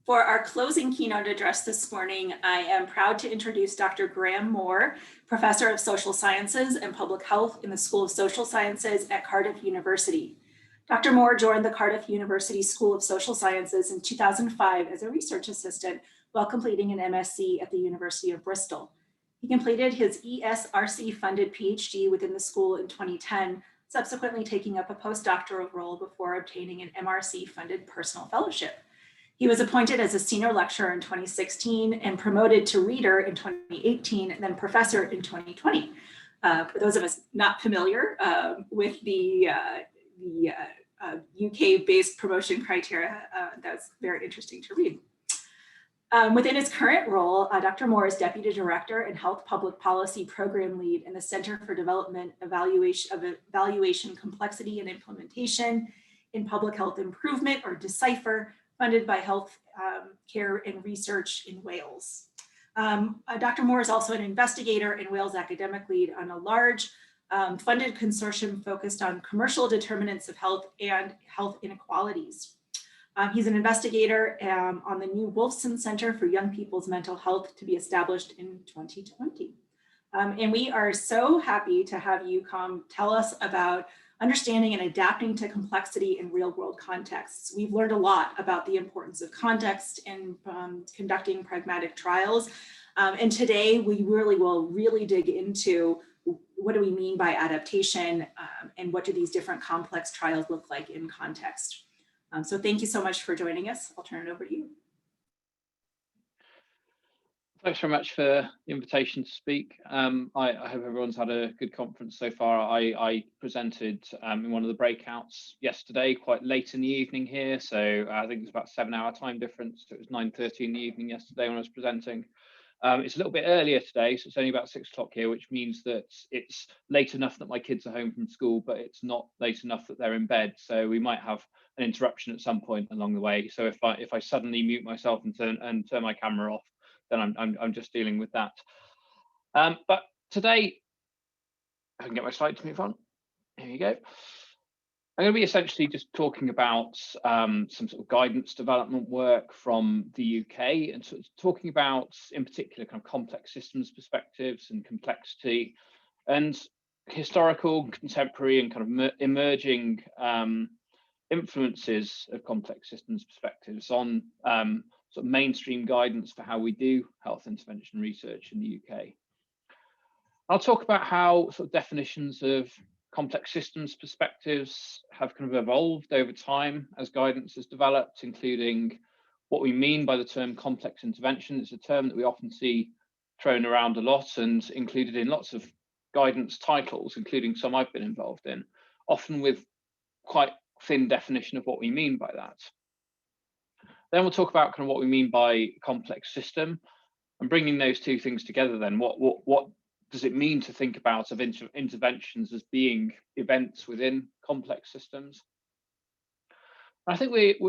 For our closing keynote address this morning, I am proud to introduce Dr. Graham Moore, Professor of Social Sciences and Public Health in the School of Social Sciences at Cardiff University. Dr. Moore joined the Cardiff University School of Social Sciences in 2005 as a research assistant while completing an MSc at the University of Bristol. He completed his ESRC-funded PhD within the school in 2010, subsequently taking up a postdoctoral role before obtaining an MRC-funded personal fellowship. He was appointed as a senior lecturer in 2016 and promoted to reader in 2018 and then professor in 2020. For those of us not familiar with the UK-based promotion criteria, that's very interesting to read. Within his current role, Dr. Moore is Deputy Director and Health Public Policy Program Lead in the Center for Development Evaluation Complexity and Implementation in Public Health Improvement, or DECIPHER, funded by Health Care and Research in Wales. Dr. Moore is also an investigator and Wales academic lead on a large funded consortium focused on commercial determinants of health and health inequalities. He's an investigator on the new Wolfson Center for Young People's Mental Health to be established in 2020. And we are so happy to have you come tell us about understanding and adapting to complexity in real world contexts. We've learned a lot about the importance of context in conducting pragmatic trials. And today we will dig into what do we mean by adaptation and what do these different complex trials look like in context. So thank you so much for joining us. I'll turn it over to you. Thanks very much for the invitation to speak. I hope everyone's had a good conference so far. I presented in one of the breakouts yesterday, quite late in the evening here. So I think it's about a 7-hour time difference. So it was 9:30 in the evening yesterday when I was presenting. It's a little bit earlier today, so it's only about 6 o'clock here, which means that it's late enough that my kids are home from school, but it's not late enough that they're in bed. So we might have an interruption at some point along the way. So if I suddenly mute myself and turn my camera off, then I'm just dealing with that. But today, I can get my slide to move on. Here you go. I'm going to be essentially just talking about some sort of guidance development work from the UK and sort of talking about, in particular, kind of complex systems perspectives and complexity and historical, contemporary, and kind of emerging influences of complex systems perspectives on sort of mainstream guidance for how we do health intervention research in the UK. I'll talk about how sort of definitions of complex systems perspectives have kind of evolved over time as guidance has developed, including what we mean by the term complex intervention. It's a term that we often see thrown around a lot and included in lots of guidance titles, including some I've been involved in, often with quite thin definition of what we mean by that. Then we'll talk about kind of what we mean by complex system and bringing those two things together. Then what does it mean to think about of interventions as being events within complex systems? I think we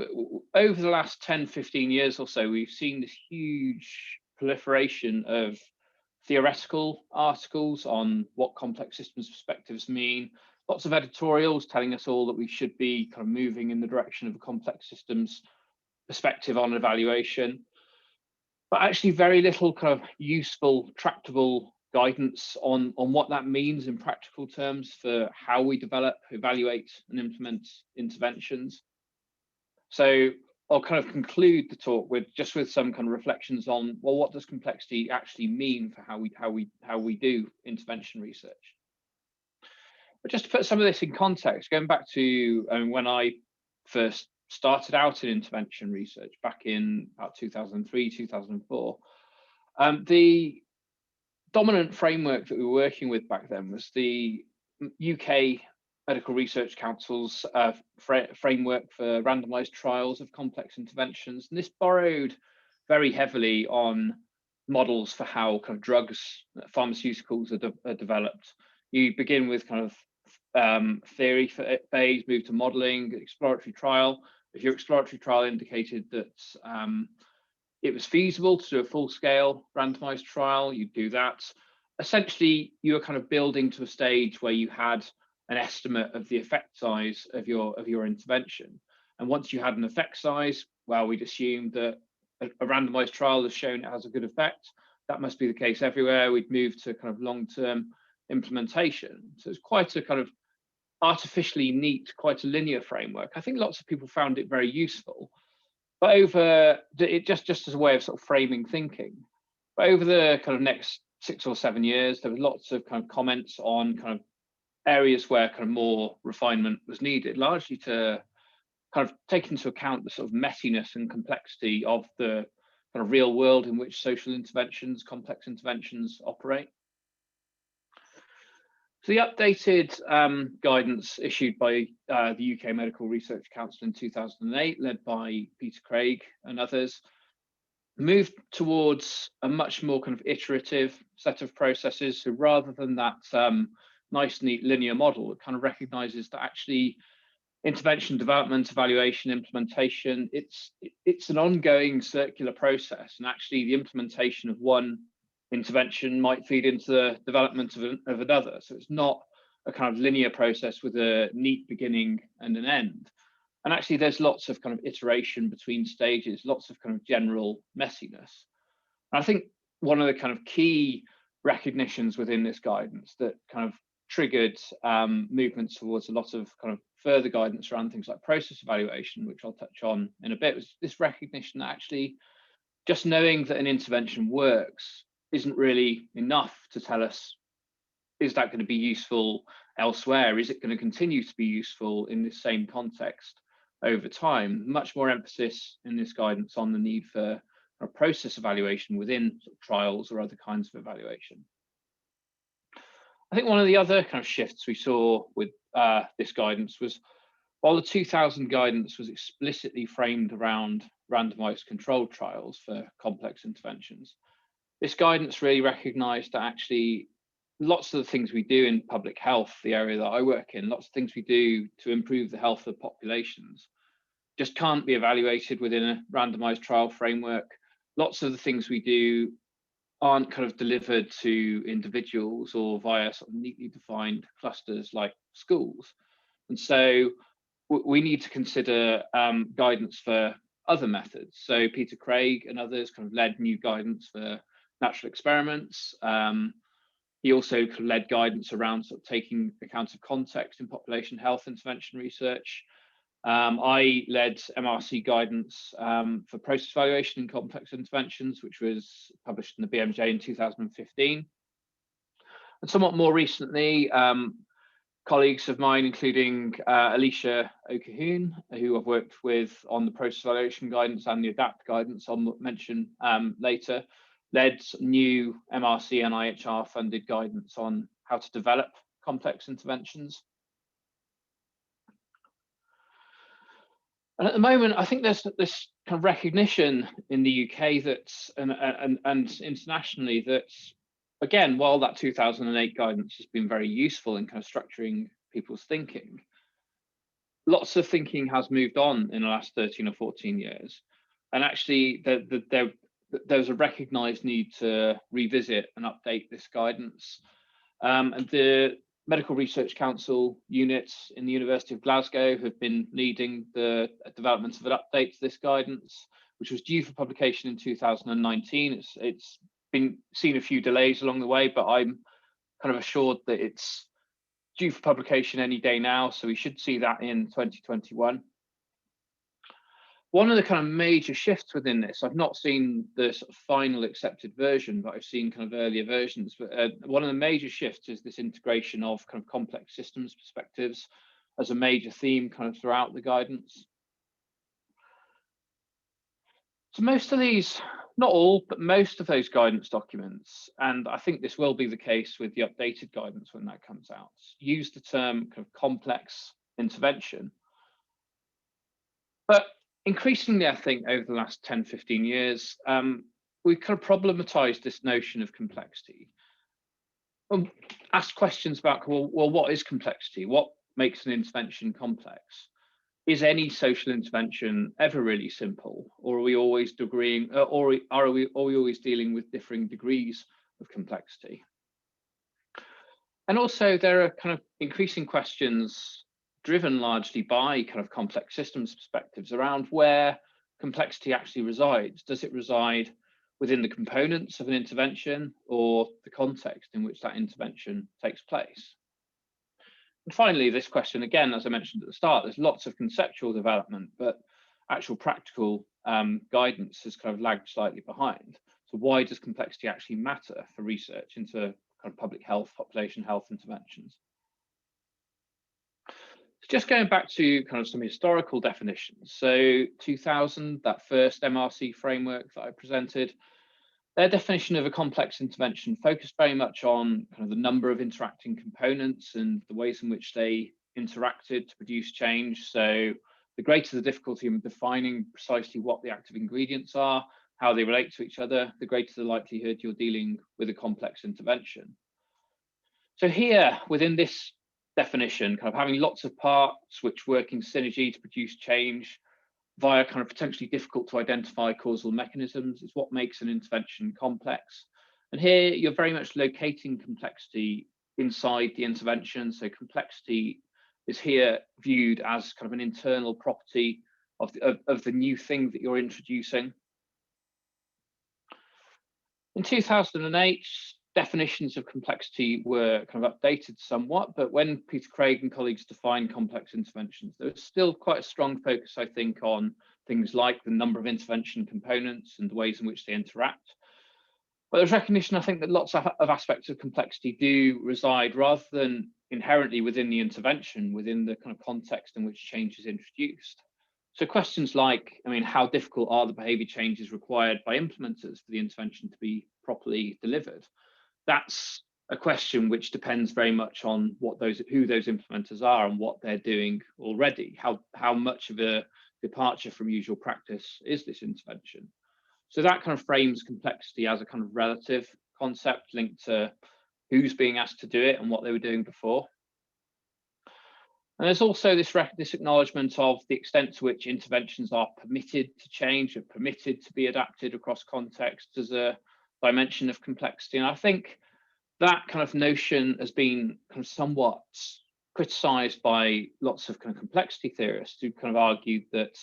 over the last 10, 15 years or so, we've seen this huge proliferation of theoretical articles on what complex systems perspectives mean. Lots of editorials telling us all that we should be kind of moving in the direction of a complex systems perspective on evaluation, but actually very little kind of useful, tractable guidance on what that means in practical terms for how we develop, evaluate, and implement interventions. So I'll kind of conclude the talk with some kind of reflections on, well, what does complexity actually mean for how we do intervention research? But just to put some of this in context, going back to when I first started out in intervention research back in about 2003, 2004, the dominant framework that we were working with back then was the UK Medical Research Council's framework for randomized trials of complex interventions. And this borrowed very heavily on models for how kind of drugs, pharmaceuticals are developed. You begin with kind of theory phase, move to modeling, exploratory trial. If your exploratory trial indicated that it was feasible to do a full-scale randomized trial, you'd do that. Essentially, you were kind of building to a stage where you had an estimate of the effect size of your intervention. And once you had an effect size, well, we'd assumed that a randomized trial has shown it has a good effect, that must be the case everywhere. We'd move to kind of long-term implementation. So it's quite a kind of artificially neat, quite a linear framework. I think lots of people found it very useful, but just as a way of sort of framing thinking. But over the kind of next 6 or 7 years, there was lots of kind of comments on kind of areas where kind of more refinement was needed, largely to kind of take into account the sort of messiness and complexity of the kind of real world in which social interventions, complex interventions operate. So the updated guidance issued by the UK Medical Research Council in 2008, led by Peter Craig and others, moved towards a much more kind of iterative set of processes. So rather than that nice, neat linear model, it kind of recognizes that actually intervention, development, evaluation, implementation, it's an ongoing circular process. And actually the implementation of one intervention might feed into the development of another. So it's not a kind of linear process with a neat beginning and an end. And actually there's lots of kind of iteration between stages, lots of kind of general messiness. And I think one of the kind of key recognitions within this guidance that kind of triggered movements towards a lot of kind of further guidance around things like process evaluation, which I'll touch on in a bit, was this recognition that actually just knowing that an intervention works isn't really enough to tell us, is that going to be useful elsewhere? Is it going to continue to be useful in this same context over time? Much more emphasis in this guidance on the need for a process evaluation within sort of trials or other kinds of evaluation. I think one of the other kind of shifts we saw with this guidance was, while the 2000 guidance was explicitly framed around randomized controlled trials for complex interventions, this guidance really recognized that actually lots of the things we do in public health, the area that I work in, lots of things we do to improve the health of populations just can't be evaluated within a randomized trial framework. Lots of the things we do aren't kind of delivered to individuals or via sort of neatly defined clusters like schools. And so we need to consider guidance for other methods. So Peter Craig and others kind of led new guidance for natural experiments. He also kind of led guidance around sort of taking account of context in population health intervention research. I led MRC guidance for process evaluation in complex interventions, which was published in the BMJ in 2015. And somewhat more recently, colleagues of mine, including Alicia O'Cahoon, who I've worked with on the process evaluation guidance and the ADAPT guidance I'll mention later, led new MRC and IHR funded guidance on how to develop complex interventions. And at the moment, I think there's this kind of recognition in the UK that's and internationally that, again, while that 2008 guidance has been very useful in kind of structuring people's thinking, lots of thinking has moved on in the last 13 or 14 years. And actually, there's a recognized need to revisit and update this guidance. And the Medical Research Council units in the University of Glasgow have been leading the development of an update to this guidance, which was due for publication in 2019. It's been seen a few delays along the way, but I'm kind of assured that it's due for publication any day now, so we should see that in 2021. One of the kind of major shifts within this, I've not seen the sort of final accepted version, but I've seen kind of earlier versions, but one of the major shifts is this integration of kind of complex systems perspectives as a major theme kind of throughout the guidance. So most of these, not all, but most of those guidance documents, and I think this will be the case with the updated guidance when that comes out, use the term kind of complex intervention. But increasingly, I think over the last 10, 15 years, we've kind of problematized this notion of complexity. Asked questions about, well, what is complexity? What makes an intervention complex? Is any social intervention ever really simple, or are we always agreeing, or are we always dealing with differing degrees of complexity? And also, there are kind of increasing questions driven largely by kind of complex systems perspectives around where complexity actually resides? Does it reside within the components of an intervention or the context in which that intervention takes place? And finally, this question, again, as I mentioned at the start, there's lots of conceptual development, but actual practical guidance has kind of lagged slightly behind. So why does complexity actually matter for research into kind of public health, population health interventions? Just going back to kind of some historical definitions. So 2000, that first MRC framework that I presented, their definition of a complex intervention focused very much on kind of the number of interacting components and the ways in which they interacted to produce change. So the greater the difficulty in defining precisely what the active ingredients are, how they relate to each other, the greater the likelihood you're dealing with a complex intervention. So here, within this definition, kind of having lots of parts which work in synergy to produce change via kind of potentially difficult to identify causal mechanisms is what makes an intervention complex. And here you're very much locating complexity inside the intervention. So complexity is here viewed as kind of an internal property of the new thing that you're introducing. In 2008, definitions of complexity were kind of updated somewhat, but when Peter Craig and colleagues defined complex interventions, there was still quite a strong focus, I think, on things like the number of intervention components and the ways in which they interact. But there's recognition, I think, that lots of aspects of complexity do reside rather than inherently within the intervention, within the kind of context in which change is introduced. So questions like, I mean, how difficult are the behavior changes required by implementers for the intervention to be properly delivered? That's a question which depends very much on who those implementers are and what they're doing already. How much of a departure from usual practice is this intervention? So that kind of frames complexity as a kind of relative concept linked to who's being asked to do it and what they were doing before. And there's also this acknowledgement of the extent to which interventions are permitted to change or permitted to be adapted across contexts as a dimension of complexity. And I think that kind of notion has been kind of somewhat criticized by lots of kind of complexity theorists who kind of argued that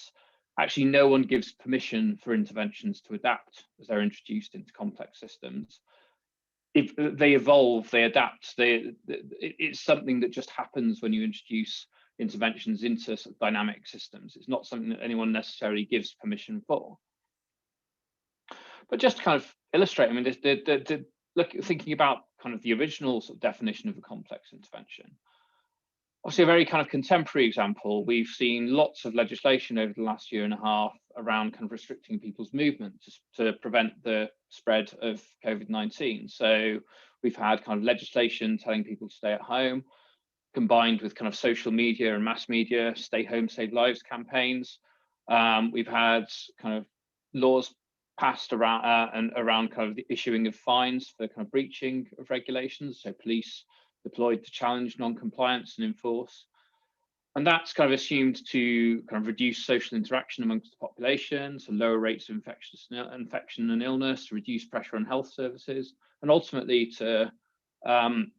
actually no one gives permission for interventions to adapt as they're introduced into complex systems. If they evolve, they adapt, it's something that just happens when you introduce interventions into sort of dynamic systems. It's not something that anyone necessarily gives permission for. But just to kind of illustrate, I mean, thinking about kind of the original sort of definition of a complex intervention. Obviously, a very kind of contemporary example, we've seen lots of legislation over the last year and a half around kind of restricting people's movement to prevent the spread of COVID-19. So we've had kind of legislation telling people to stay at home, combined with kind of social media and mass media, stay home, save lives campaigns. We've had kind of laws passed around around kind of the issuing of fines for kind of breaching of regulations. So police deployed to challenge non-compliance and enforce. And that's kind of assumed to kind of reduce social interaction amongst the population, so lower rates of infection and illness, reduce pressure on health services, and ultimately to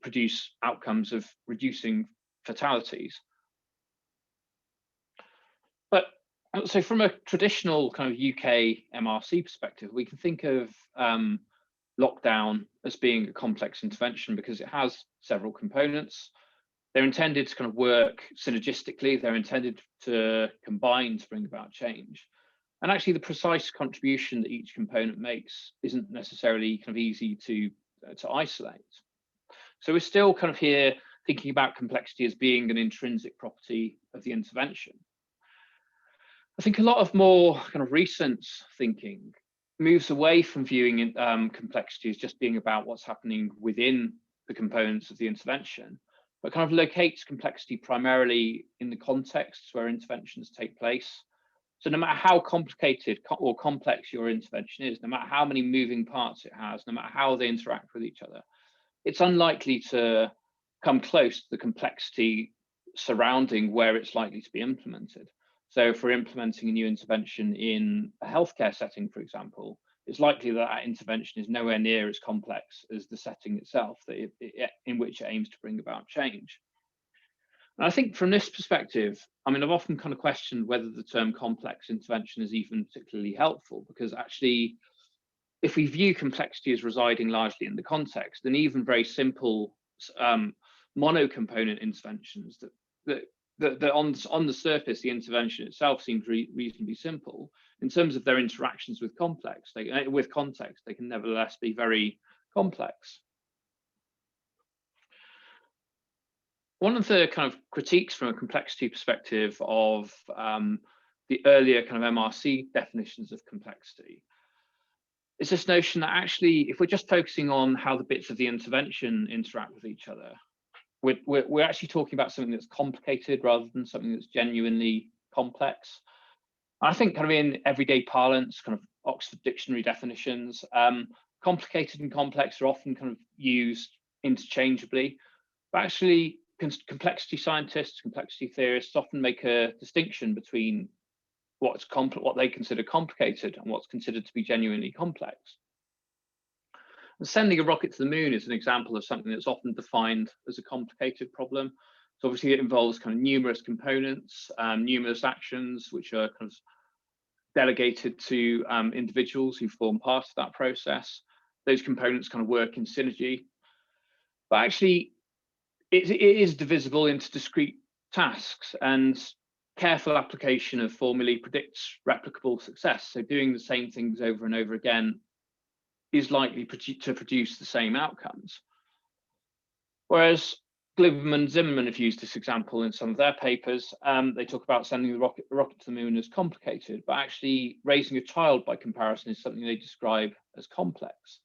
produce outcomes of reducing fatalities. But so from a traditional kind of UK MRC perspective, we can think of lockdown as being a complex intervention because it has several components. They're intended to kind of work synergistically. They're intended to combine to bring about change. And actually the precise contribution that each component makes isn't necessarily kind of easy to isolate. So we're still kind of here thinking about complexity as being an intrinsic property of the intervention. I think a lot of more kind of recent thinking moves away from viewing complexity as just being about what's happening within the components of the intervention, but kind of locates complexity primarily in the contexts where interventions take place. So no matter how complicated or complex your intervention is, no matter how many moving parts it has, no matter how they interact with each other, it's unlikely to come close to the complexity surrounding where it's likely to be implemented. So if we're implementing a new intervention in a healthcare setting, for example, it's likely that that intervention is nowhere near as complex as the setting itself in which it aims to bring about change. And I think from this perspective, I mean, I've often kind of questioned whether the term complex intervention is even particularly helpful, because actually, if we view complexity as residing largely in the context, then even very simple mono-component interventions that on the surface, the intervention itself seems reasonably simple. In terms of their interactions with context, they can nevertheless be very complex. One of the kind of critiques from a complexity perspective of the earlier kind of MRC definitions of complexity is this notion that actually, if we're just focusing on how the bits of the intervention interact with each other, we're actually talking about something that's complicated rather than something that's genuinely complex. I think kind of in everyday parlance, kind of Oxford Dictionary definitions, complicated and complex are often kind of used interchangeably, but actually complexity scientists, complexity theorists often make a distinction between what they consider complicated and what's considered to be genuinely complex. And sending a rocket to the moon is an example of something that's often defined as a complicated problem. So obviously it involves kind of numerous components, numerous actions, which are kind of delegated to individuals who form part of that process. Those components kind of work in synergy, but actually it is divisible into discrete tasks, and careful application of formulae predicts replicable success. So doing the same things over and over again is likely to produce the same outcomes. Whereas Glibman and Zimmerman have used this example in some of their papers. They talk about sending the rocket to the moon as complicated, but actually raising a child by comparison is something they describe as complex.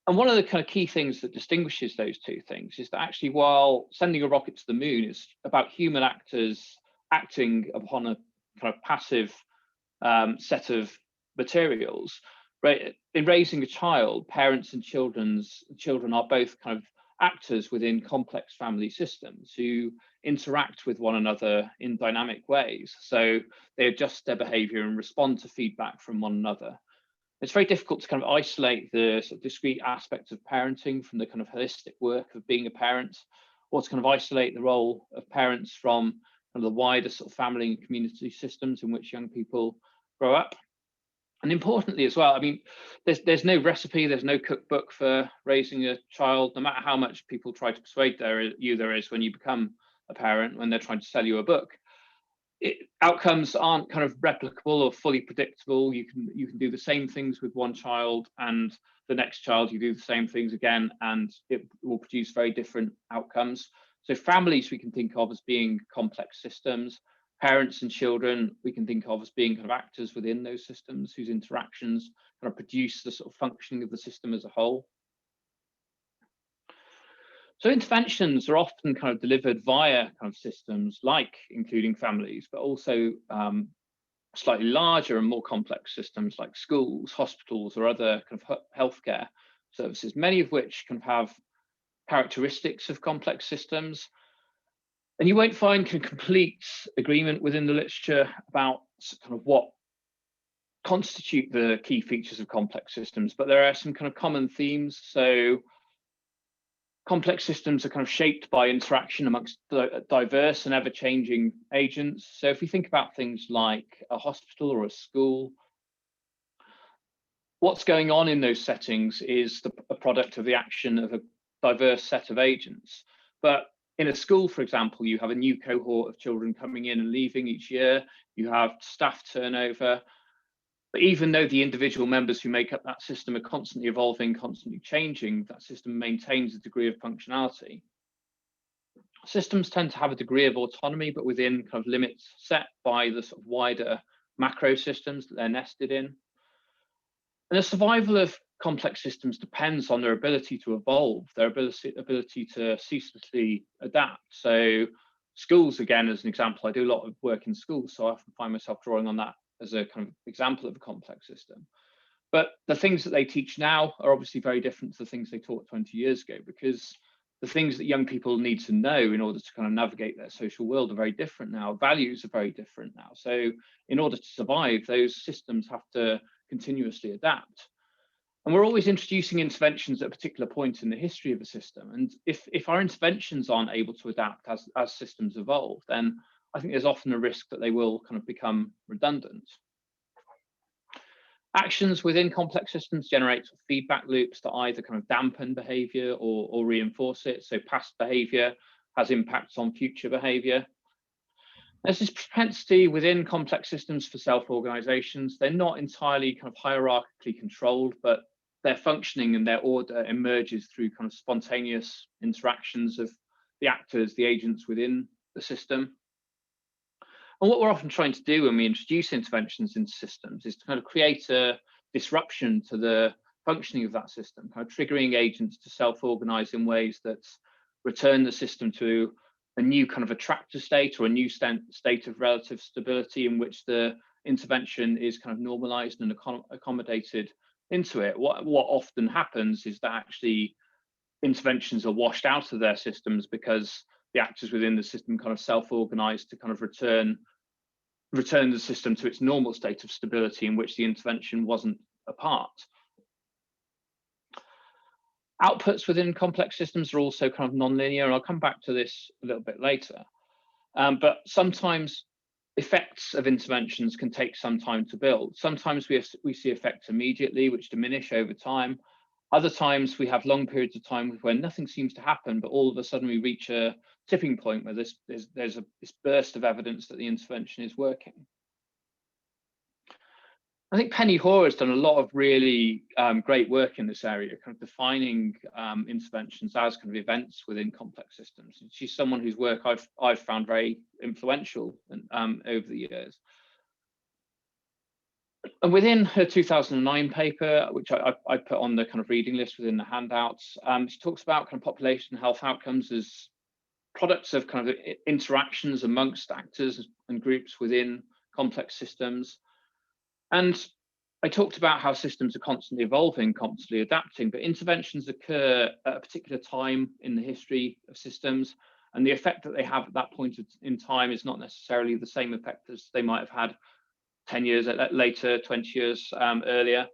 And one of the kind of key things that distinguishes those two things is that actually, while sending a rocket to the moon is about human actors acting upon a kind of passive set of materials, right? In raising a child, parents and children are both kind of actors within complex family systems who interact with one another in dynamic ways. So they adjust their behavior and respond to feedback from one another. It's very difficult to kind of isolate the sort of discrete aspects of parenting from the kind of holistic work of being a parent, or to kind of isolate the role of parents from kind of the wider sort of family and community systems in which young people grow up. And importantly as well, I mean, there's no recipe, there's no cookbook for raising a child, no matter how much people try to persuade there is when you become a parent, when they're trying to sell you a book. Outcomes aren't kind of replicable or fully predictable. You can do the same things with one child, and the next child you do the same things again, and it will produce very different outcomes. So families we can think of as being complex systems. Parents and children we can think of as being kind of actors within those systems whose interactions kind of produce the sort of functioning of the system as a whole. So interventions are often kind of delivered via kind of systems like including families, but also slightly larger and more complex systems like schools, hospitals, or other kind of healthcare services, many of which can have characteristics of complex systems. And you won't find complete agreement within the literature about kind of what constitute the key features of complex systems, but there are some kind of common themes. So complex systems are kind of shaped by interaction amongst diverse and ever-changing agents. So if we think about things like a hospital or a school, what's going on in those settings is a product of the action of a diverse set of agents. But in a school, for example, you have a new cohort of children coming in and leaving each year. You have staff turnover. But even though the individual members who make up that system are constantly evolving, constantly changing, that system maintains a degree of functionality. Systems tend to have a degree of autonomy, but within kind of limits set by the sort of wider macro systems that they're nested in. And the survival of complex systems depends on their ability to evolve, their ability to ceaselessly adapt. So schools, again, as an example, I do a lot of work in schools, so I often find myself drawing on that as a kind of example of a complex system. But the things that they teach now are obviously very different to the things they taught 20 years ago, because the things that young people need to know in order to kind of navigate their social world are very different now. Values are very different now. So in order to survive, those systems have to continuously adapt. And we're always introducing interventions at a particular point in the history of a system. And if our interventions aren't able to adapt as systems evolve, then I think there's often a risk that they will kind of become redundant. Actions within complex systems generate feedback loops that either kind of dampen behavior or reinforce it. So past behavior has impacts on future behavior. There's this propensity within complex systems for self-organizations. They're not entirely kind of hierarchically controlled, but their functioning and their order emerges through kind of spontaneous interactions of the actors, the agents within the system. And what we're often trying to do when we introduce interventions into systems is to kind of create a disruption to the functioning of that system, kind of triggering agents to self-organize in ways that return the system to a new kind of attractor state or a new state of relative stability in which the intervention is kind of normalized and accommodated into it. What often happens is that actually interventions are washed out of their systems because the actors within the system kind of self-organize to kind of return the system to its normal state of stability in which the intervention wasn't a part. Outputs within complex systems are also kind of non-linear, and I'll come back to this a little bit later. But sometimes effects of interventions can take some time to build. Sometimes we see effects immediately, which diminish over time. Other times we have long periods of time where nothing seems to happen, but all of a sudden we reach a tipping point where there's this burst of evidence that the intervention is working. I think Penny Hoare has done a lot of really great work in this area, kind of defining interventions as kind of events within complex systems. And she's someone whose work I've found very influential over the years. And within her 2009 paper, which I put on the kind of reading list within the handouts, she talks about kind of population health outcomes as products of kind of interactions amongst actors and groups within complex systems. And I talked about how systems are constantly evolving, constantly adapting, but interventions occur at a particular time in the history of systems, and the effect that they have at that point in time is not necessarily the same effect as they might have had 10 years later, 20 years earlier.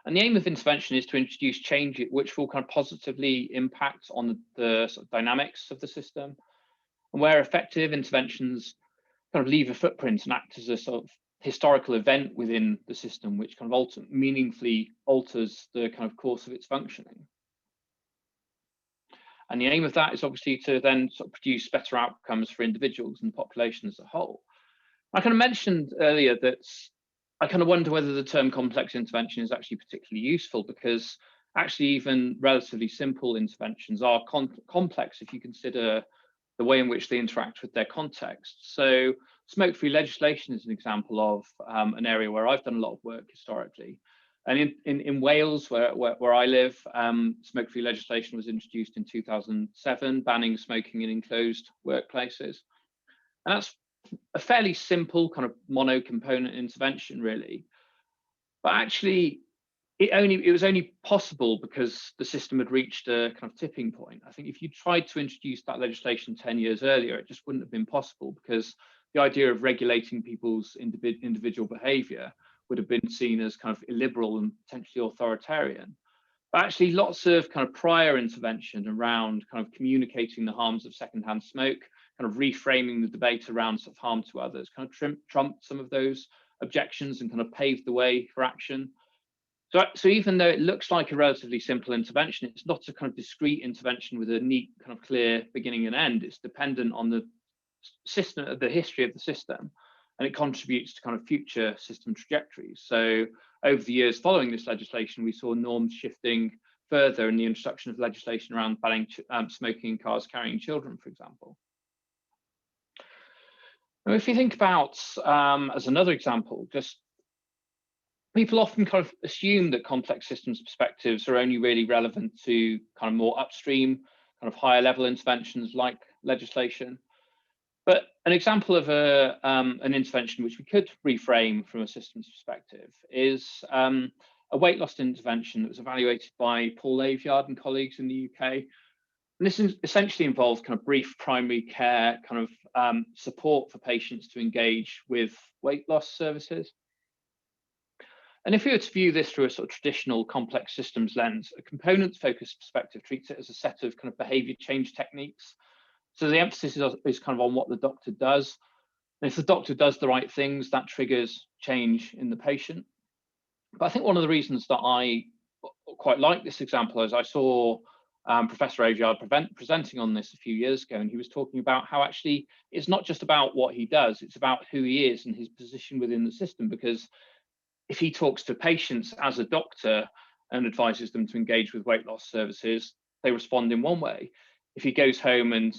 And the aim of intervention is to introduce change which will kind of positively impact on the sort of dynamics of the system. And where effective, interventions kind of leave a footprint and act as a sort of historical event within the system, which kind of meaningfully alters the kind of course of its functioning. And the aim of that is obviously to then sort of produce better outcomes for individuals and the population as a whole. I kind of mentioned earlier that I kind of wonder whether the term complex intervention is actually particularly useful, because actually even relatively simple interventions are complex if you consider the way in which they interact with their context. So smoke-free legislation is an example of an area where I've done a lot of work historically. And in Wales, where I live, smoke-free legislation was introduced in 2007, banning smoking in enclosed workplaces. And that's a fairly simple kind of mono-component intervention, really. But actually, it was only possible because the system had reached a kind of tipping point. I think if you tried to introduce that legislation 10 years earlier, it just wouldn't have been possible, because the idea of regulating people's individual behavior would have been seen as kind of illiberal and potentially authoritarian. But actually, lots of kind of prior intervention around kind of communicating the harms of secondhand smoke, kind of reframing the debate around sort of harm to others, kind of trumped some of those objections and kind of paved the way for action. So even though it looks like a relatively simple intervention, it's not a kind of discrete intervention with a neat kind of clear beginning and end. It's dependent on the system, the history of the system, and it contributes to kind of future system trajectories. So over the years following this legislation, we saw norms shifting further in the introduction of legislation around banning smoking in cars carrying children, for example. Now, if you think about, as another example, just people often kind of assume that complex systems perspectives are only really relevant to kind of more upstream, kind of higher level interventions like legislation. But an example of an intervention which we could reframe from a systems perspective is a weight loss intervention that was evaluated by Paul Aveyard and colleagues in the UK. And this essentially involves kind of brief primary care kind of support for patients to engage with weight loss services. And if we were to view this through a sort of traditional complex systems lens, a component-focused perspective treats it as a set of kind of behavior change techniques. So the emphasis is kind of on what the doctor does. And if the doctor does the right things, that triggers change in the patient. But I think one of the reasons that I quite like this example is I saw Professor Aveyard presenting on this a few years ago, and he was talking about how actually it's not just about what he does, it's about who he is and his position within the system. Because if he talks to patients as a doctor and advises them to engage with weight loss services, they respond in one way. If he goes home and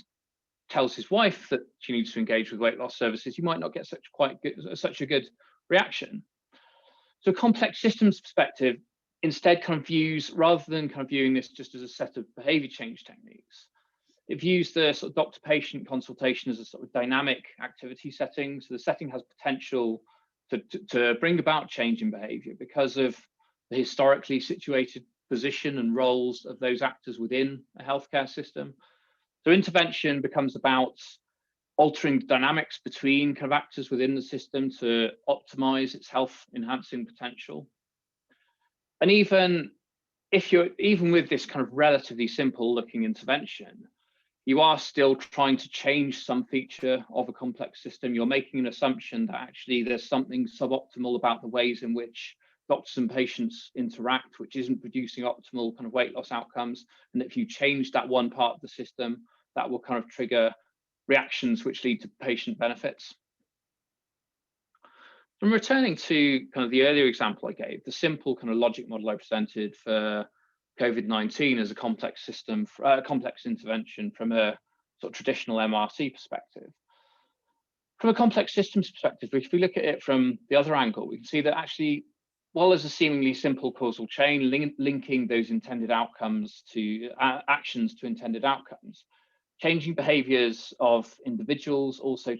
tells his wife that she needs to engage with weight loss services, you might not get such a good reaction. So a complex systems perspective instead kind of views, rather than kind of viewing this just as a set of behavior change techniques, it views the sort of doctor-patient consultation as a sort of dynamic activity setting. So the setting has potential to bring about change in behavior because of the historically situated position and roles of those actors within a healthcare system. So intervention becomes about altering the dynamics between kind of actors within the system to optimize its health enhancing potential. And even with this kind of relatively simple looking intervention, you are still trying to change some feature of a complex system. You're making an assumption that actually there's something suboptimal about the ways in which doctors and patients interact, which isn't producing optimal kind of weight loss outcomes. And if you change that one part of the system, that will kind of trigger reactions which lead to patient benefits. I'm returning to kind of the earlier example I gave, the simple kind of logic model I presented for COVID-19 as a complex system, complex intervention from a sort of traditional MRC perspective. From a complex systems perspective, if we look at it from the other angle, we can see that actually, while there's a seemingly simple causal chain linking those intended outcomes to actions to intended outcomes, changing behaviors of individuals also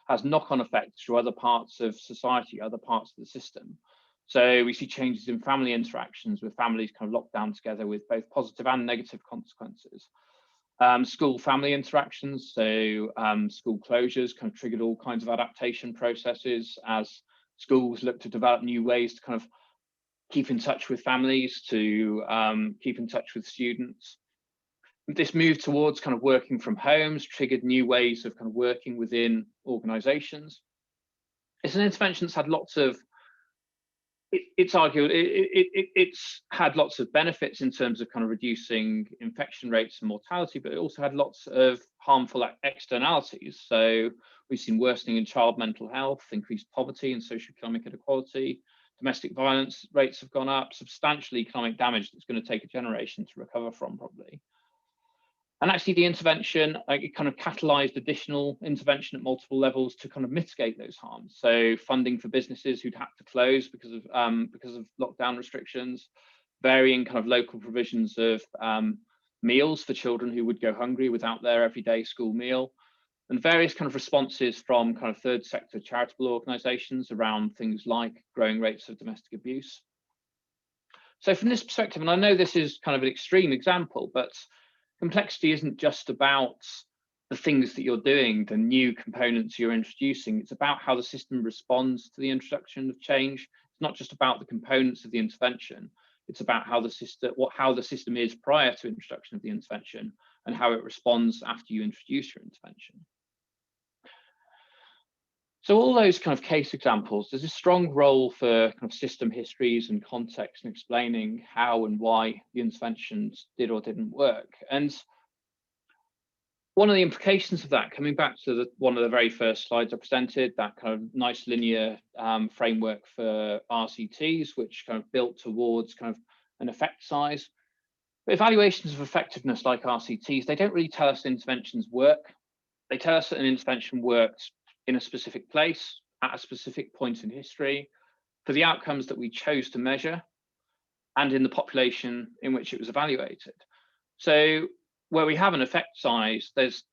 has knock-on effects through other parts of society, other parts of the system. So we see changes in family interactions, with families kind of locked down together with both positive and negative consequences. School-family interactions, so school closures kind of triggered all kinds of adaptation processes as schools look to develop new ways to kind of keep in touch with families, to keep in touch with students. This move towards kind of working from homes triggered new ways of kind of working within organizations. It's an intervention that's had lots of, it's had lots of benefits in terms of kind of reducing infection rates and mortality, but it also had lots of harmful externalities. So we've seen worsening in child mental health, increased poverty and socioeconomic inequality, domestic violence rates have gone up, substantial economic damage that's going to take a generation to recover from probably. And actually the intervention, it kind of catalyzed additional intervention at multiple levels to kind of mitigate those harms. So funding for businesses who'd had to close because of lockdown restrictions, varying kind of local provisions of meals for children who would go hungry without their everyday school meal, and various kind of responses from kind of third sector charitable organizations around things like growing rates of domestic abuse. So from this perspective, and I know this is kind of an extreme example, but complexity isn't just about the things that you're doing, the new components you're introducing. It's about how the system responds to the introduction of change. It's not just about the components of the intervention. It's about how the system is prior to introduction of the intervention and how it responds after you introduce your intervention. So all those kind of case examples, there's a strong role for kind of system histories and context and explaining how and why the interventions did or didn't work. And one of the implications of that, coming back to one of the very first slides I presented, that kind of nice linear framework for RCTs, which kind of built towards kind of an effect size. But evaluations of effectiveness like RCTs, they don't really tell us interventions work. They tell us that an intervention works in a specific place, at a specific point in history, for the outcomes that we chose to measure, and in the population in which it was evaluated. So where we have an effect size, there's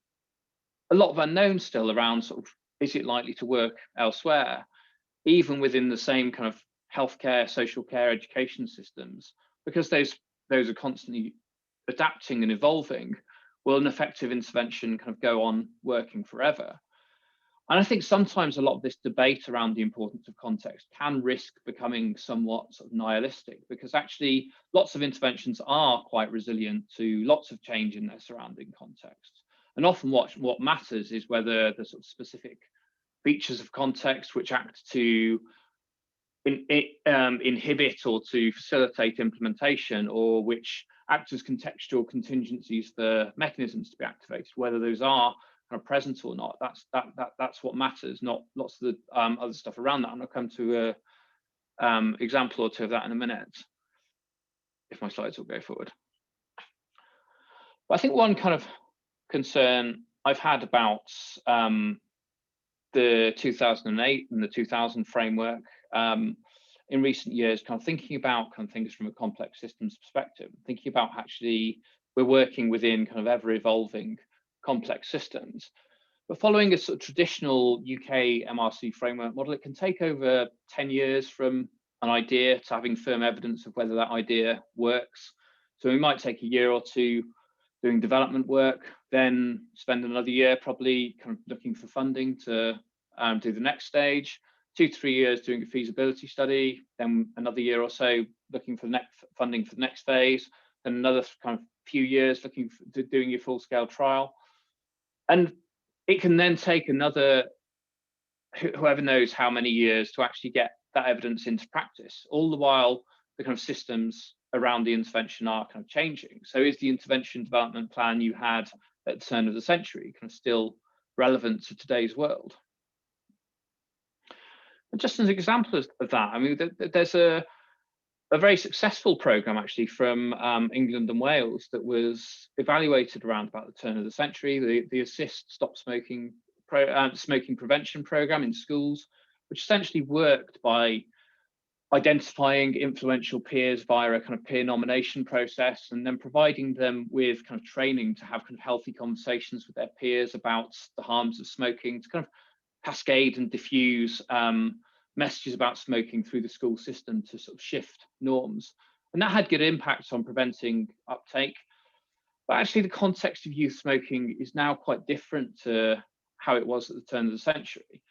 a lot of unknowns still around sort of, is it likely to work elsewhere, even within the same kind of healthcare, social care, education systems, because those are constantly adapting and evolving. Will an effective intervention kind of go on working forever? And I think sometimes a lot of this debate around the importance of context can risk becoming somewhat sort of nihilistic, because actually lots of interventions are quite resilient to lots of change in their surrounding context. And often what matters is whether the sort of specific features of context which act to inhibit or to facilitate implementation, or which act as contextual contingencies for mechanisms to be activated, whether those are kind of present or not. That's what matters, not lots of the other stuff around that. And I'll come to a example or two of that in a minute, if my slides will go forward. But I think one kind of concern I've had about the 2008 and the 2000 framework in recent years, kind of thinking about kind of things from a complex systems perspective, thinking about actually we're working within kind of ever evolving complex systems. But following a sort of traditional UK MRC framework model, it can take over 10 years from an idea to having firm evidence of whether that idea works. So we might take a year or two doing development work, then spend another year probably kind of looking for funding to do the next stage, 2 to 3 years doing a feasibility study, then another year or so looking for the next funding for the next phase, then another kind of few years looking for doing your full-scale trial. And it can then take another, whoever knows how many years to actually get that evidence into practice, all the while the kind of systems around the intervention are kind of changing. So is the intervention development plan you had at the turn of the century kind of still relevant to today's world? And just as an example of that, I mean, there's a very successful program actually from England and Wales that was evaluated around about the turn of the century, the Assist Stop Smoking smoking prevention program in schools, which essentially worked by identifying influential peers via a kind of peer nomination process, and then providing them with kind of training to have kind of healthy conversations with their peers about the harms of smoking, to kind of cascade and diffuse messages about smoking through the school system to sort of shift norms. And that had good impacts on preventing uptake. But actually the context of youth smoking is now quite different to how it was at the turn of the century.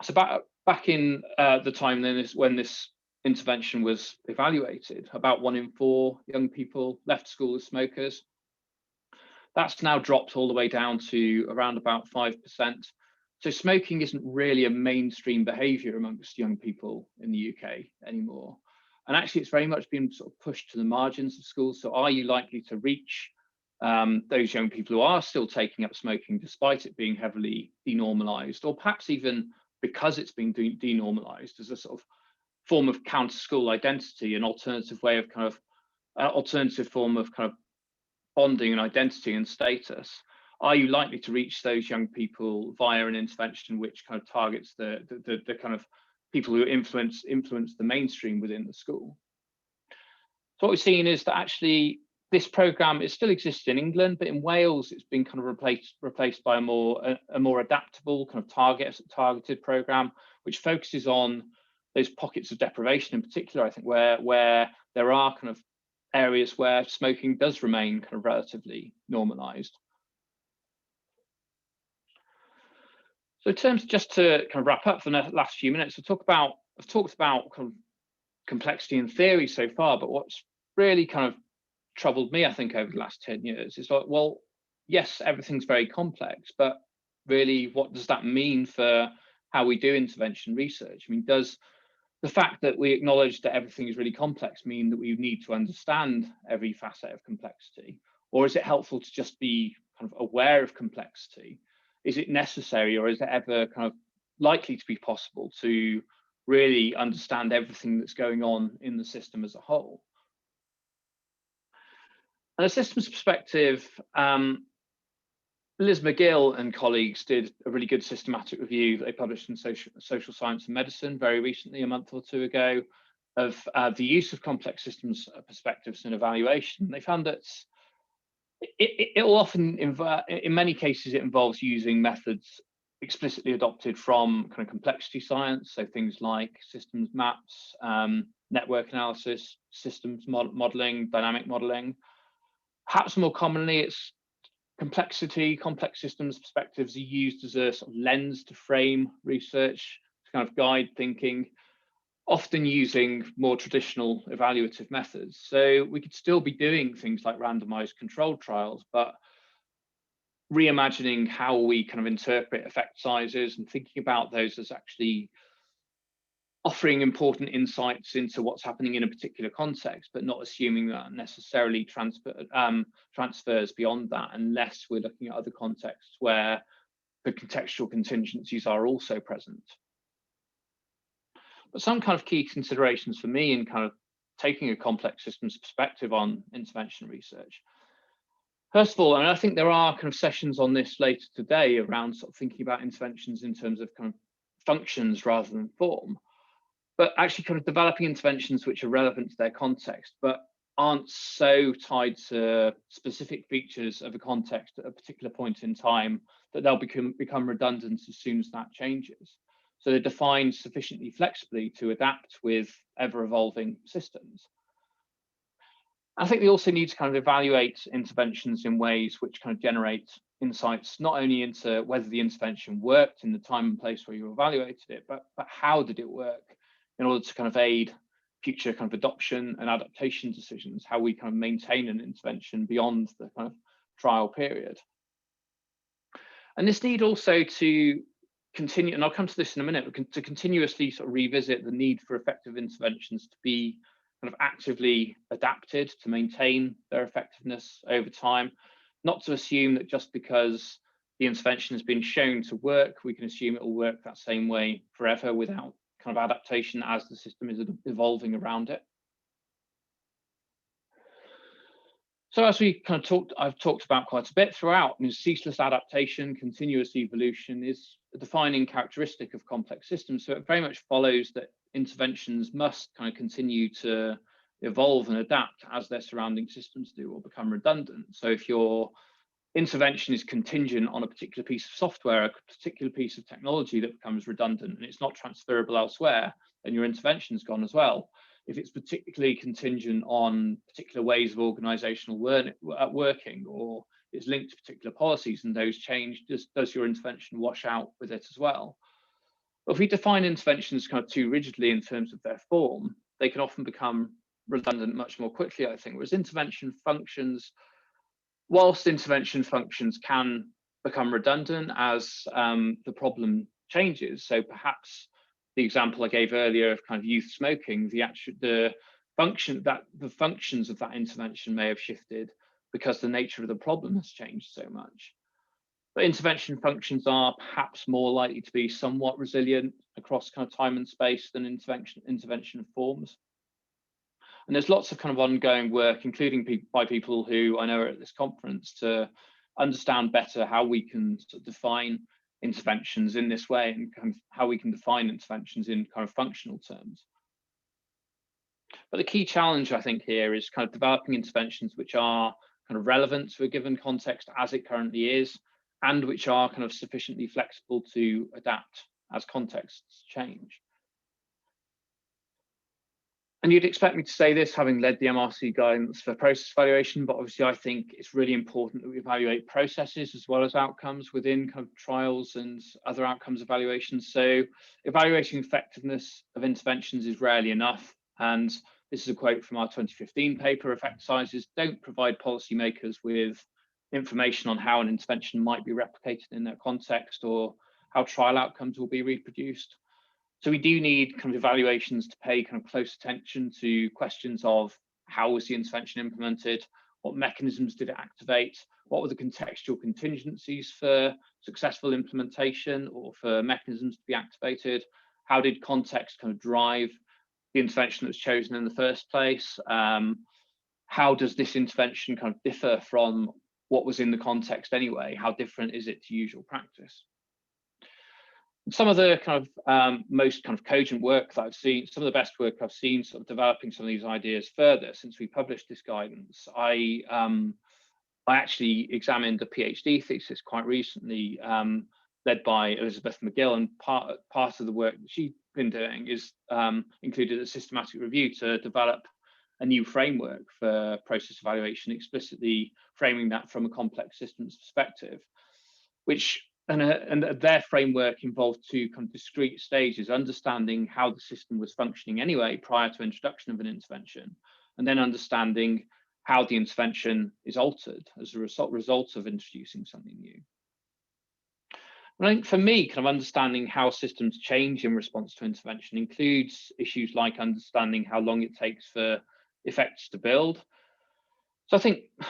So back in the time then when this intervention was evaluated, about 1 in 4 young people left school as smokers. That's now dropped all the way down to around about 5%. So smoking isn't really a mainstream behaviour amongst young people in the UK anymore. And actually it's very much been sort of pushed to the margins of schools. So are you likely to reach those young people who are still taking up smoking despite it being heavily denormalised, or perhaps even because it's been denormalised as a sort of form of counter-school identity, an alternative way of kind of alternative form of kind of bonding and identity and status? Are you likely to reach those young people via an intervention which kind of targets the kind of people who influence the mainstream within the school? So what we've seen is that actually this program, it still exists in England, but in Wales it's been kind of replaced by a more adaptable kind of targeted program, which focuses on those pockets of deprivation in particular, I think, where there are kind of areas where smoking does remain kind of relatively normalized. So in terms, just to kind of wrap up for the last few minutes, I've talked about kind of complexity in theory so far, but what's really kind of troubled me, I think, over the last 10 years is like, well, yes, everything's very complex, but really, what does that mean for how we do intervention research? I mean, does the fact that we acknowledge that everything is really complex mean that we need to understand every facet of complexity? Or is it helpful to just be kind of aware of complexity? Is it necessary, or is it ever kind of likely to be possible to really understand everything that's going on in the system as a whole? And a systems perspective, Liz McGill and colleagues did a really good systematic review that they published in Social Science and Medicine very recently, a month or two ago, of the use of complex systems perspectives in evaluation. They found that it will often, in many cases, it involves using methods explicitly adopted from kind of complexity science, so things like systems maps, network analysis, systems modeling, dynamic modeling. Perhaps more commonly, it's Complexity, complex systems perspectives are used as a sort of lens to frame research, to kind of guide thinking, often using more traditional evaluative methods. So we could still be doing things like randomized controlled trials, but reimagining how we kind of interpret effect sizes and thinking about those as actually offering important insights into what's happening in a particular context, but not assuming that necessarily transfers beyond that, unless we're looking at other contexts where the contextual contingencies are also present. But some kind of key considerations for me in kind of taking a complex systems perspective on intervention research. First of all, and I think there are kind of sessions on this later today around sort of thinking about interventions in terms of kind of functions rather than form, but actually kind of developing interventions which are relevant to their context, but aren't so tied to specific features of a context at a particular point in time that they'll become redundant as soon as that changes. So they're defined sufficiently flexibly to adapt with ever-evolving systems. I think we also need to kind of evaluate interventions in ways which kind of generate insights, not only into whether the intervention worked in the time and place where you evaluated it, but how did it work, in order to kind of aid future kind of adoption and adaptation decisions, how we kind of maintain an intervention beyond the kind of trial period. And this need also to continue, and I'll come to this in a minute, to continuously sort of revisit the need for effective interventions to be kind of actively adapted to maintain their effectiveness over time, not to assume that just because the intervention has been shown to work, we can assume it will work that same way forever without kind of adaptation as the system is evolving around it. So as we kind of I've talked about quite a bit throughout, ceaseless adaptation, continuous evolution is a defining characteristic of complex systems. So it very much follows that interventions must kind of continue to evolve and adapt as their surrounding systems do, or become redundant. So if your intervention is contingent on a particular piece of software, a particular piece of technology that becomes redundant and it's not transferable elsewhere, then your intervention's gone as well. If it's particularly contingent on particular ways of organizational working, or it's linked to particular policies and those change, does your intervention wash out with it as well? But if we define interventions kind of too rigidly in terms of their form, they can often become redundant much more quickly, I think, whereas intervention functions, whilst intervention functions can become redundant as the problem changes. So perhaps the example I gave earlier of kind of youth smoking, the functions of that intervention may have shifted because the nature of the problem has changed so much. But intervention functions are perhaps more likely to be somewhat resilient across kind of time and space than intervention forms. And there's lots of kind of ongoing work, including by people who I know are at this conference, to understand better how we can sort of define interventions in this way, and kind of how we can define interventions in kind of functional terms. But the key challenge, I think, here is kind of developing interventions which are kind of relevant to a given context as it currently is, and which are kind of sufficiently flexible to adapt as contexts change. And you'd expect me to say this, having led the MRC guidance for process evaluation, but obviously I think it's really important that we evaluate processes as well as outcomes within kind of trials and other outcomes evaluations. So evaluating effectiveness of interventions is rarely enough. And this is a quote from our 2015 paper: effect sizes don't provide policymakers with information on how an intervention might be replicated in their context, or how trial outcomes will be reproduced. So we do need kind of evaluations to pay kind of close attention to questions of how was the intervention implemented, what mechanisms did it activate, what were the contextual contingencies for successful implementation or for mechanisms to be activated, how did context kind of drive the intervention that was chosen in the first place, how does this intervention kind of differ from what was in the context anyway, how different is it to usual practice. Some of the kind of most kind of cogent work that I've seen, some of the best work I've seen sort of developing some of these ideas further since we published this guidance. I actually examined a PhD thesis quite recently, led by Elizabeth McGill, and part of the work that she's been doing is included a systematic review to develop a new framework for process evaluation, explicitly framing that from a complex systems perspective, and their framework involved two kind of discrete stages: understanding how the system was functioning anyway prior to introduction of an intervention, and then understanding how the intervention is altered as a result of introducing something new. And I think for me, kind of understanding how systems change in response to intervention includes issues like understanding how long it takes for effects to build. So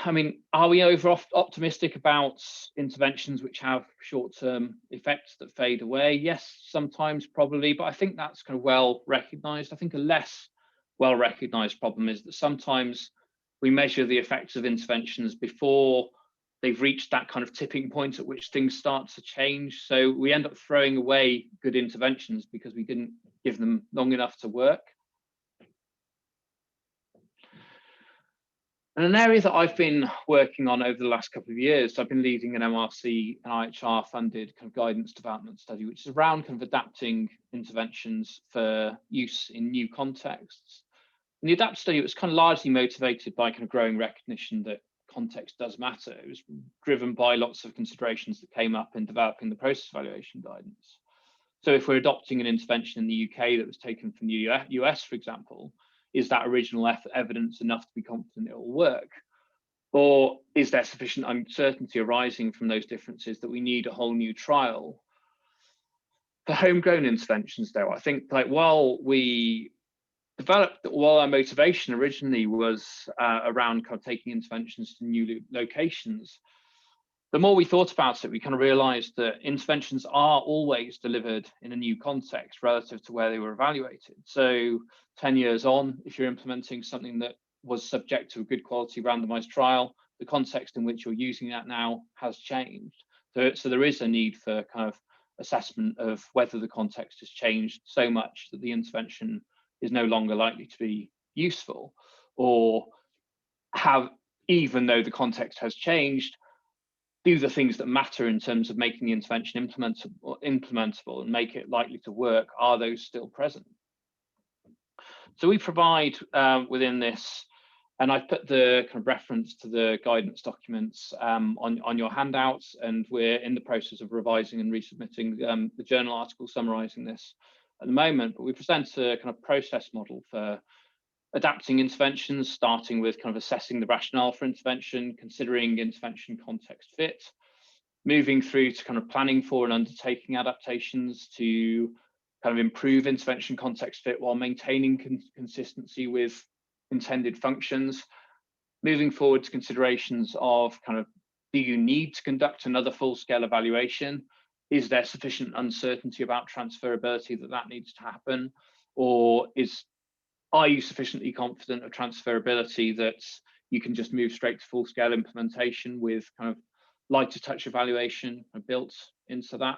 I mean, are we over optimistic about interventions which have short-term effects that fade away? Yes, sometimes, probably, but I think that's kind of well recognized. I think a less well recognized problem is that sometimes we measure the effects of interventions before they've reached that kind of tipping point at which things start to change. So we end up throwing away good interventions because we didn't give them long enough to work. And an area that I've been working on over the last couple of years, I've been leading an MRC and IHR funded kind of guidance development study, which is around kind of adapting interventions for use in new contexts. And the ADAPT study was kind of largely motivated by kind of growing recognition that context does matter. It was driven by lots of considerations that came up in developing the process evaluation guidance. So if we're adopting an intervention in the UK that was taken from the US, for example, is that original evidence enough to be confident it will work? Or is there sufficient uncertainty arising from those differences that we need a whole new trial? For homegrown interventions, though, I think while our motivation originally was around kind of taking interventions to new locations, the more we thought about it, we kind of realized that interventions are always delivered in a new context relative to where they were evaluated. So 10 years on, if you're implementing something that was subject to a good quality randomized trial, the context in which you're using that now has changed. So there is a need for kind of assessment of whether the context has changed so much that the intervention is no longer likely to be useful, or even though the context has changed, do the things that matter in terms of making the intervention implementable and make it likely to work, are those still present? So we provide within this, and I've put the kind of reference to the guidance documents on your handouts, and we're in the process of revising and resubmitting the journal article summarizing this at the moment, but we present a kind of process model for adapting interventions, starting with kind of assessing the rationale for intervention, considering intervention context fit, moving through to kind of planning for and undertaking adaptations to kind of improve intervention context fit while maintaining consistency with intended functions, moving forward to considerations of kind of, do you need to conduct another full-scale evaluation? Is there sufficient uncertainty about transferability that needs to happen? Or are you sufficiently confident of transferability that you can just move straight to full-scale implementation with kind of lighter touch evaluation built into that?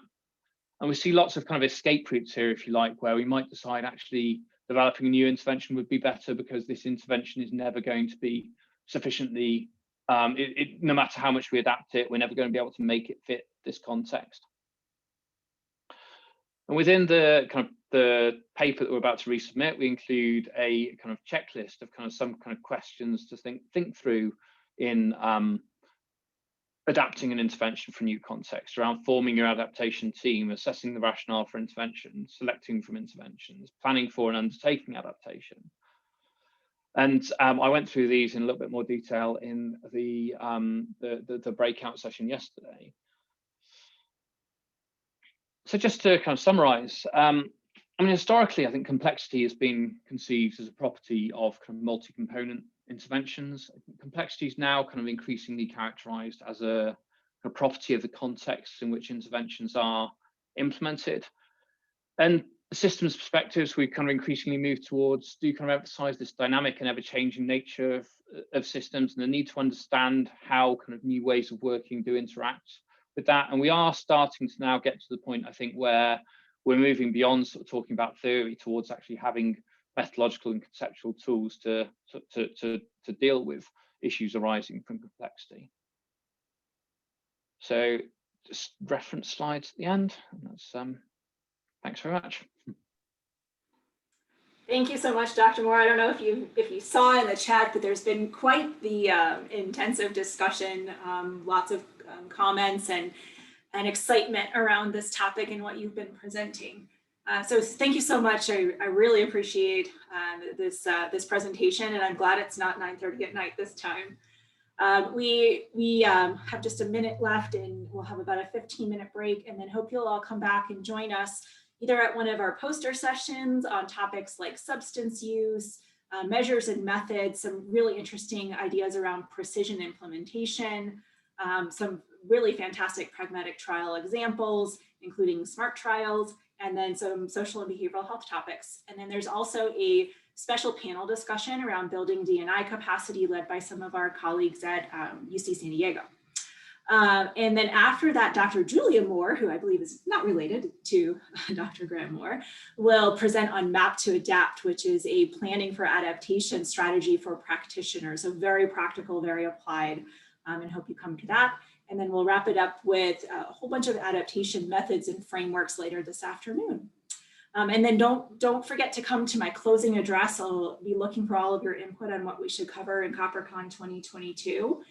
And we see lots of kind of escape routes here, if you like, where we might decide actually developing a new intervention would be better because this intervention is never going to be sufficiently, no matter how much we adapt it, we're never going to be able to make it fit this context. And within the kind of the paper that we're about to resubmit, we include a kind of checklist of kind of some kind of questions to think through in adapting an intervention for new context, around forming your adaptation team, assessing the rationale for intervention, selecting from interventions, planning for and undertaking adaptation. And I went through these in a little bit more detail in the breakout session yesterday. So just to kind of summarize, I mean, historically, I think complexity has been conceived as a property of kind of multi-component interventions. Complexity is now kind of increasingly characterized as a property of the context in which interventions are implemented. And the systems perspectives we kind of increasingly move towards do kind of emphasize this dynamic and ever-changing nature of systems and the need to understand how kind of new ways of working do interact with that. And we are starting to now get to the point, I think, where we're moving beyond sort of talking about theory towards actually having methodological and conceptual tools to deal with issues arising from complexity. So just reference slides at the end. And that's, thanks very much. Thank you so much, Dr. Moore. I don't know if you saw in the chat, but there's been quite the intensive discussion, lots of comments and excitement around this topic and what you've been presenting. So thank you so much. I really appreciate this presentation, and I'm glad it's not 9:30 at night this time. We have just a minute left, and we'll have about a 15-minute break, and then hope you'll all come back and join us either at one of our poster sessions on topics like substance use, measures and methods, some really interesting ideas around precision implementation, some really fantastic pragmatic trial examples, including SMART trials, and then some social and behavioral health topics. And then there's also a special panel discussion around building D&I capacity led by some of our colleagues at UC San Diego. And then after that, Dr. Julia Moore, who I believe is not related to Dr. Graham Moore, will present on Map to Adapt, which is a planning for adaptation strategy for practitioners. So very practical, very applied, and hope you come to that. And then we'll wrap it up with a whole bunch of adaptation methods and frameworks later this afternoon. And then don't forget to come to my closing address. I'll be looking for all of your input on what we should cover in COPRHCon 2022.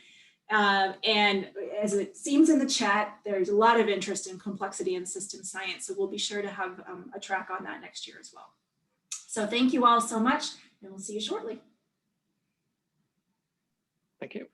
And as it seems in the chat, there's a lot of interest in complexity and system science. So we'll be sure to have a track on that next year as well. So thank you all so much, and we'll see you shortly. Thank you.